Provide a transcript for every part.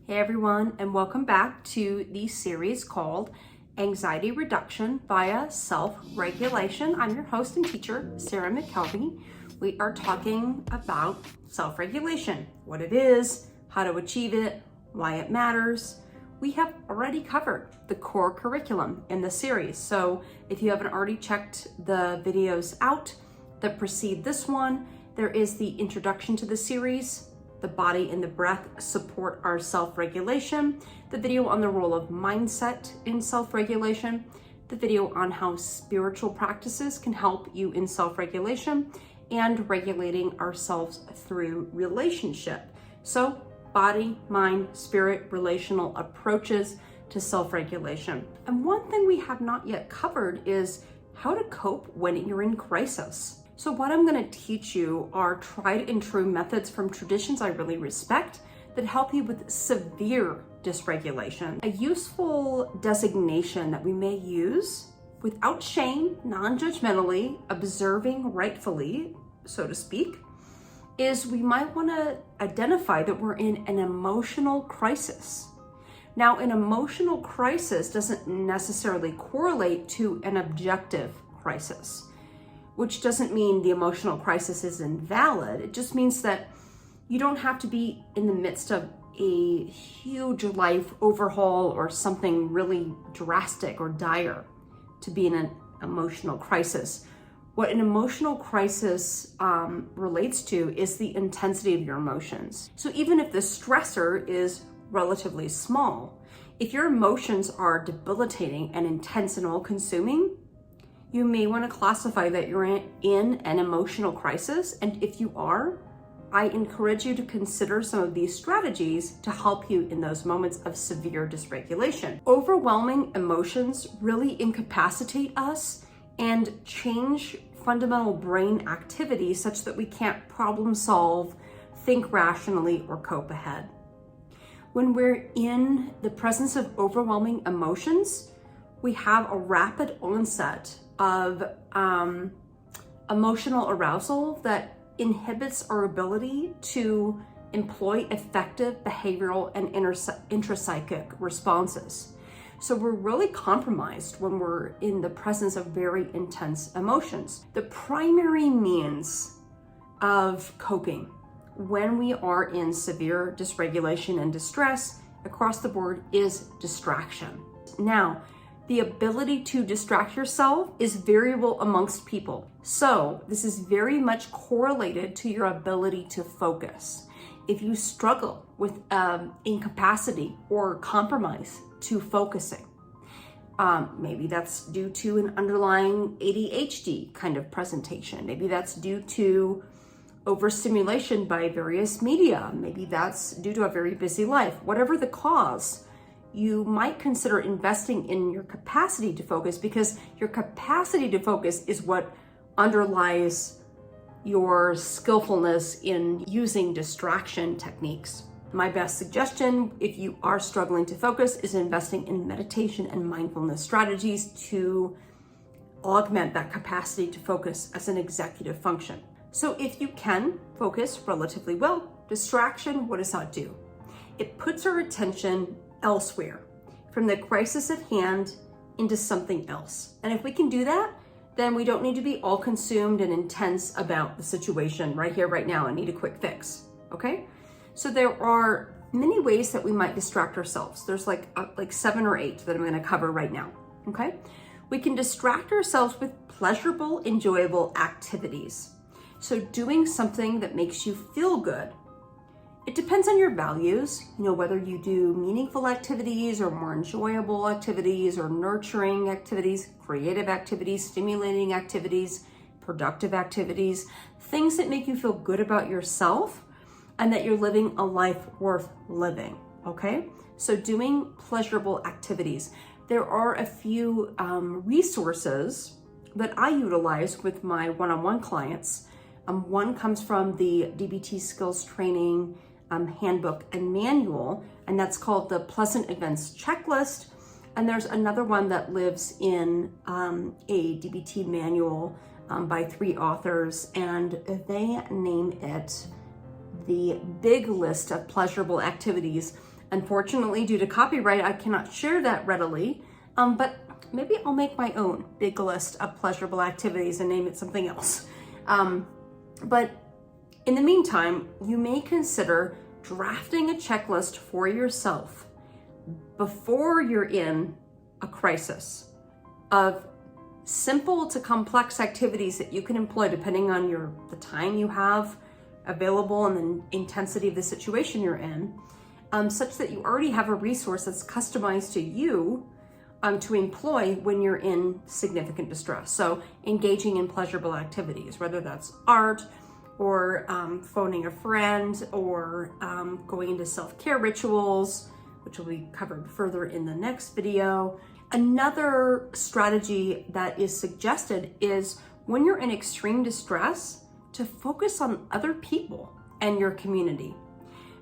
Hey everyone, and welcome back to the series called Anxiety Reduction via Self-Regulation. I'm your host and teacher, Sarah McKay. We are talking about self-regulation, what it is, how to achieve it, why it matters. We have already covered the core curriculum in the series. So if you haven't already checked the videos out that precede this one, there is the introduction to the series, the body and the breath support our self-regulation, the video on the role of mindset in self-regulation, the video on how spiritual practices can help you in self-regulation, and regulating ourselves through relationship. So body, mind, spirit, relational approaches to self-regulation. And one thing we have not yet covered is how to cope when you're in crisis. So what I'm going to teach you are tried and true methods from traditions I really respect that help you with severe dysregulation. A useful designation that we may use without shame, non-judgmentally, observing rightfully, so to speak, is we might want to identify that we're in an emotional crisis. Now, an emotional crisis doesn't necessarily correlate to an objective crisis, which doesn't mean the emotional crisis is invalid. It just means that you don't have to be in the midst of a huge life overhaul or something really drastic or dire to be in an emotional crisis. What an emotional crisis relates to is the intensity of your emotions. So even if the stressor is relatively small, if your emotions are debilitating and intense and all-consuming, you may want to classify that you're in an emotional crisis. And if you are, I encourage you to consider some of these strategies to help you in those moments of severe dysregulation. Overwhelming emotions really incapacitate us and change fundamental brain activity such that we can't problem solve, think rationally, or cope ahead. When we're in the presence of overwhelming emotions, we have a rapid onset of emotional arousal that inhibits our ability to employ effective behavioral and intrapsychic responses. So we're really compromised when we're in the presence of very intense emotions. The primary means of coping when we are in severe dysregulation and distress across the board is distraction. Now, the ability to distract yourself is variable amongst people. So this is very much correlated to your ability to focus. If you struggle with incapacity or compromise to focusing, maybe that's due to an underlying ADHD kind of presentation. Maybe that's due to overstimulation by various media. Maybe that's due to a very busy life. Whatever the cause, you might consider investing in your capacity to focus, because your capacity to focus is what underlies your skillfulness in using distraction techniques. My best suggestion, if you are struggling to focus, is investing in meditation and mindfulness strategies to augment that capacity to focus as an executive function. So if you can focus relatively well, distraction, what does that do? It puts our attention elsewhere, from the crisis at hand into something else. And if we can do that, then we don't need to be all consumed and intense about the situation right here, right now, and need a quick fix, okay? So there are many ways that we might distract ourselves. There's like 7 or 8 that I'm gonna cover right now, okay? We can distract ourselves with pleasurable, enjoyable activities. So doing something that makes you feel good. It depends on your values, whether you do meaningful activities or more enjoyable activities or nurturing activities, creative activities, stimulating activities, productive activities, things that make you feel good about yourself and that you're living a life worth living, okay? So doing pleasurable activities. There are a few resources that I utilize with my one-on-one clients. One comes from the DBT Skills Training handbook and manual, and that's called the Pleasant Events Checklist. And there's another one that lives in a DBT manual by 3 authors, and they name it the big list of pleasurable activities. Unfortunately, due to copyright, I cannot share that readily, but maybe I'll make my own big list of pleasurable activities and name it something else. But in the meantime, you may consider drafting a checklist for yourself before you're in a crisis of simple to complex activities that you can employ depending on the time you have available and the intensity of the situation you're in, such that you already have a resource that's customized to you to employ when you're in significant distress. So engaging in pleasurable activities, whether that's art or phoning a friend or going into self-care rituals, which will be covered further in the next video. Another strategy that is suggested is when you're in extreme distress to focus on other people and your community.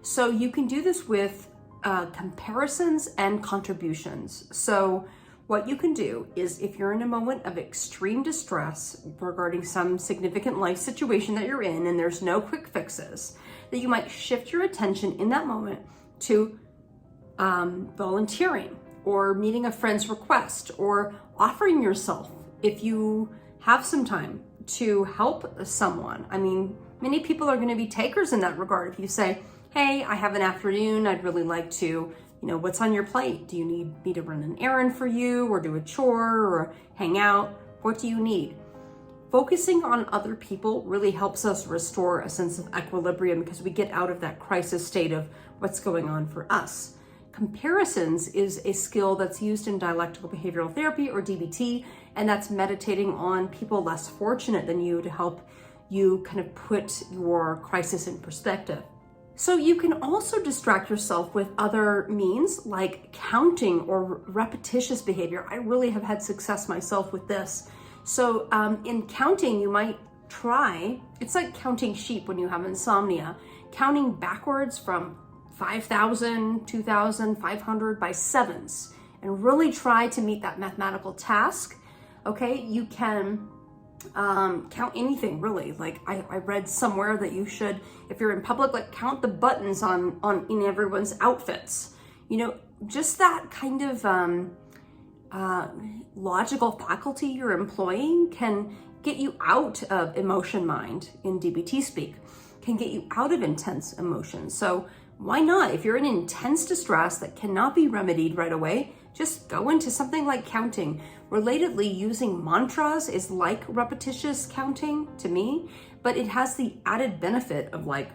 So you can do this with comparisons and contributions. So what you can do is if you're in a moment of extreme distress regarding some significant life situation that you're in and there's no quick fixes, that you might shift your attention in that moment to volunteering or meeting a friend's request or offering yourself if you have some time to help someone. I mean, many people are going to be takers in that regard. If you say, hey, I have an afternoon, I'd really like to, what's on your plate? Do you need me to run an errand for you or do a chore or hang out? What do you need? Focusing on other people really helps us restore a sense of equilibrium because we get out of that crisis state of what's going on for us. Comparisons is a skill that's used in Dialectical Behavioral Therapy or DBT, and that's meditating on people less fortunate than you to help you kind of put your crisis in perspective. So you can also distract yourself with other means like counting or repetitious behavior. I really have had success myself with this. So in counting, you might try, it's like counting sheep when you have insomnia, counting backwards from 5,000, 2,000, 500 by sevens, and really try to meet that mathematical task. Okay, you can count anything really. Like I read somewhere that you should, if you're in public, like count the buttons in everyone's outfits. Just that kind of logical faculty you're employing can get you out of emotion mind in DBT speak, can get you out of intense emotions. So why not? If you're in intense distress that cannot be remedied right away, just go into something like counting. Relatedly, using mantras is like repetitious counting to me, but it has the added benefit of like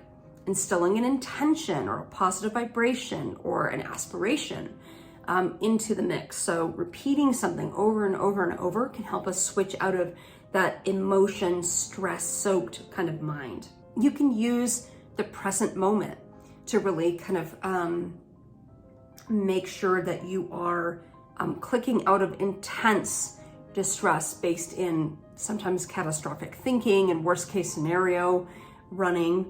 instilling an intention or a positive vibration or an aspiration into the mix. So repeating something over and over and over can help us switch out of that emotion, stress-soaked kind of mind. You can use the present moment to really kind of make sure that you are clicking out of intense distress based in sometimes catastrophic thinking and worst case scenario running,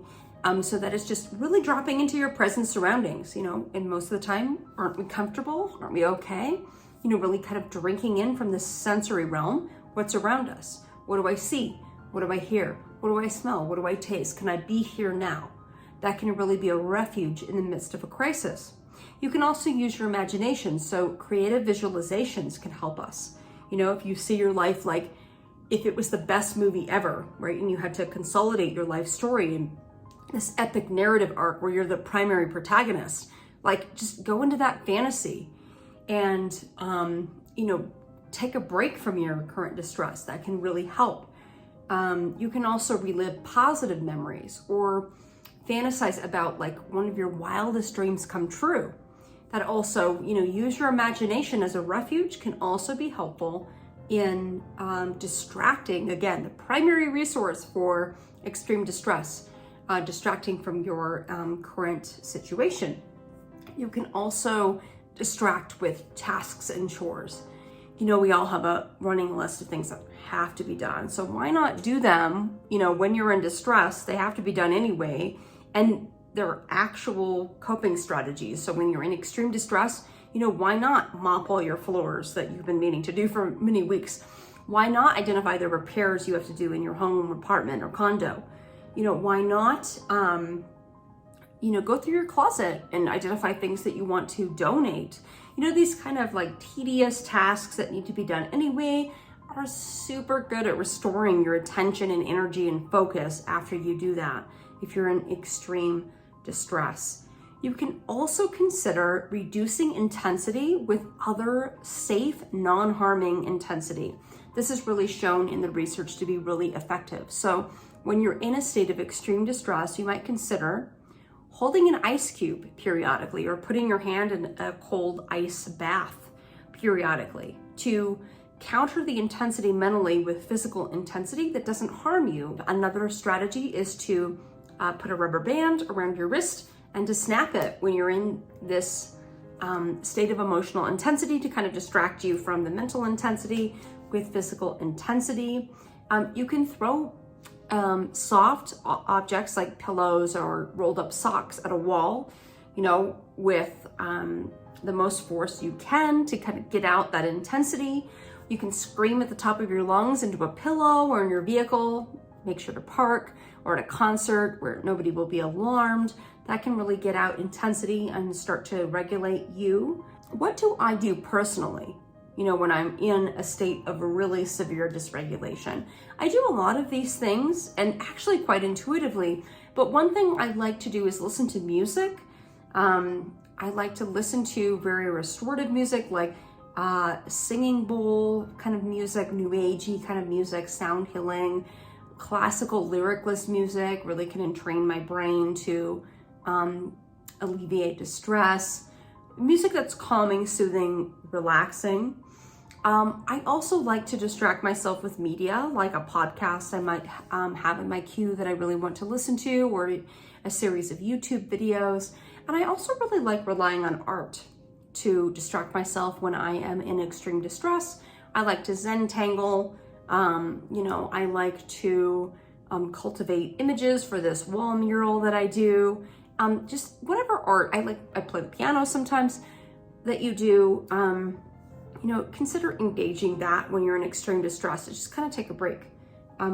so that it's just really dropping into your present surroundings, and most of the time, aren't we comfortable? Aren't we okay? Really kind of drinking in from the sensory realm, what's around us. What do I see? What do I hear? What do I smell? What do I taste? Can I be here now? That can really be a refuge in the midst of a crisis. You can also use your imagination. So creative visualizations can help us. If you see your life like if it was the best movie ever, right? And you had to consolidate your life story in this epic narrative arc where you're the primary protagonist, like just go into that fantasy and, take a break from your current distress. That can really help. You can also relive positive memories or fantasize about like one of your wildest dreams come true. That also, use your imagination as a refuge can also be helpful in distracting, again, the primary resource for extreme distress, distracting from your current situation. You can also distract with tasks and chores. We all have a running list of things that have to be done. So why not do them, when you're in distress? They have to be done anyway. And there are actual coping strategies. So when you're in extreme distress, why not mop all your floors that you've been meaning to do for many weeks? Why not identify the repairs you have to do in your home, apartment, or condo? Why not go through your closet and identify things that you want to donate. These kind of like tedious tasks that need to be done anyway are super good at restoring your attention and energy and focus after you do that if you're in extreme distress. You can also consider reducing intensity with other safe, non-harming intensity. This is really shown in the research to be really effective. So when you're in a state of extreme distress, you might consider holding an ice cube periodically or putting your hand in a cold ice bath periodically to counter the intensity mentally with physical intensity that doesn't harm you. Another strategy is to put a rubber band around your wrist and to snap it when you're in this state of emotional intensity to kind of distract you from the mental intensity with physical intensity. You can throw soft objects like pillows or rolled up socks at a wall, with the most force you can to kind of get out that intensity. You can scream at the top of your lungs into a pillow or in your vehicle. Make sure to park, or at a concert where nobody will be alarmed. That can really get out intensity and start to regulate you. What do I do personally, when I'm in a state of really severe dysregulation? I do a lot of these things, and actually quite intuitively, but one thing I like to do is listen to music. I like to listen to very restorative music, like singing bowl kind of music, new agey kind of music, sound healing. Classical lyricless music really can entrain my brain to alleviate distress. Music that's calming, soothing, relaxing. I also like to distract myself with media, like a podcast I might have in my queue that I really want to listen to, or a series of YouTube videos. And I also really like relying on art to distract myself when I am in extreme distress. I like to Zentangle. I like to cultivate images for this wall mural that I do. Just whatever art. I play the piano sometimes that you do. Consider engaging that when you're in extreme distress. To just kind of take a break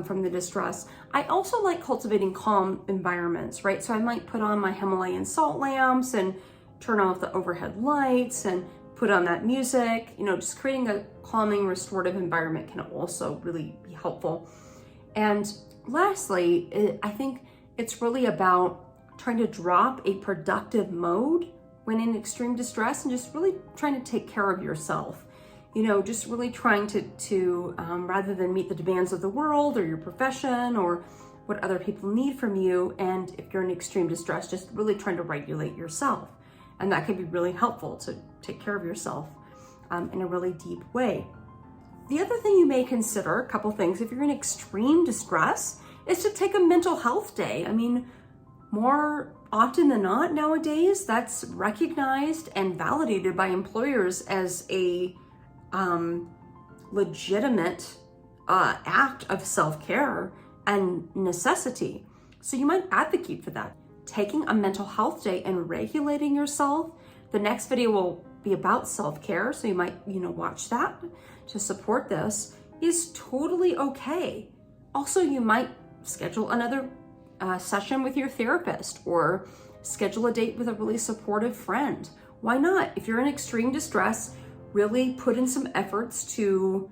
from the distress. I also like cultivating calm environments, right? So I might put on my Himalayan salt lamps and turn off the overhead lights and put on that music. Just creating a calming, restorative environment can also really be helpful. And lastly, I think it's really about trying to drop a productive mode when in extreme distress and just really trying to take care of yourself. Just really trying to rather than meet the demands of the world or your profession or what other people need from you. And if you're in extreme distress, just really trying to regulate yourself. And that can be really helpful to take care of yourself in a really deep way. The other thing you may consider, a couple things, if you're in extreme distress, is to take a mental health day. I mean, more often than not nowadays, that's recognized and validated by employers as a legitimate act of self-care and necessity. So you might advocate for that. Taking a mental health day and regulating yourself. The next video will be about self-care, so you might, watch that to support this, is totally okay. Also, you might schedule another session with your therapist or schedule a date with a really supportive friend. Why not? If you're in extreme distress, really put in some efforts to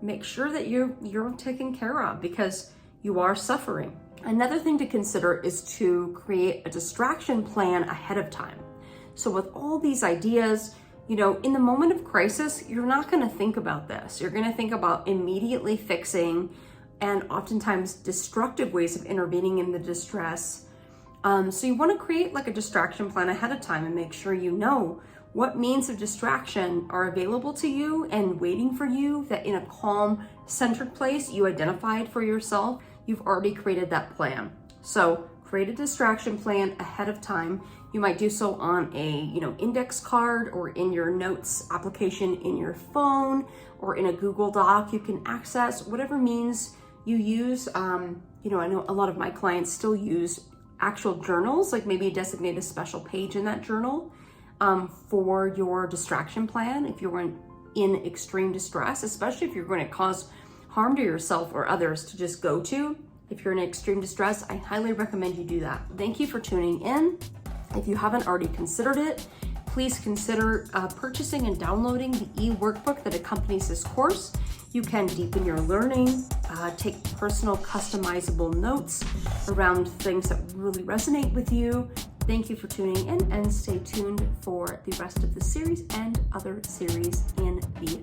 make sure that you're taken care of because you are suffering. Another thing to consider is to create a distraction plan ahead of time. So with all these ideas, in the moment of crisis, you're not going to think about this. You're going to think about immediately fixing and oftentimes destructive ways of intervening in the distress. So you want to create like a distraction plan ahead of time and make sure you know what means of distraction are available to you and waiting for you, that in a calm, centered place you identified for yourself. You've already created that plan. So create a distraction plan ahead of time. You might do so on a, index card or in your notes application in your phone or in a Google Doc. You can access whatever means you use. I know a lot of my clients still use actual journals, like maybe designate a special page in that journal for your distraction plan if you're in extreme distress, especially if you're going to cause harm to yourself or others, to just go to If you're in extreme distress, I highly recommend you do that. Thank you for tuning in. If you haven't already considered it, please consider purchasing and downloading the e-workbook that accompanies this course. You can deepen your learning, take personal customizable notes around things that really resonate with you. Thank you for tuning in, and stay tuned for the rest of the series and other series in the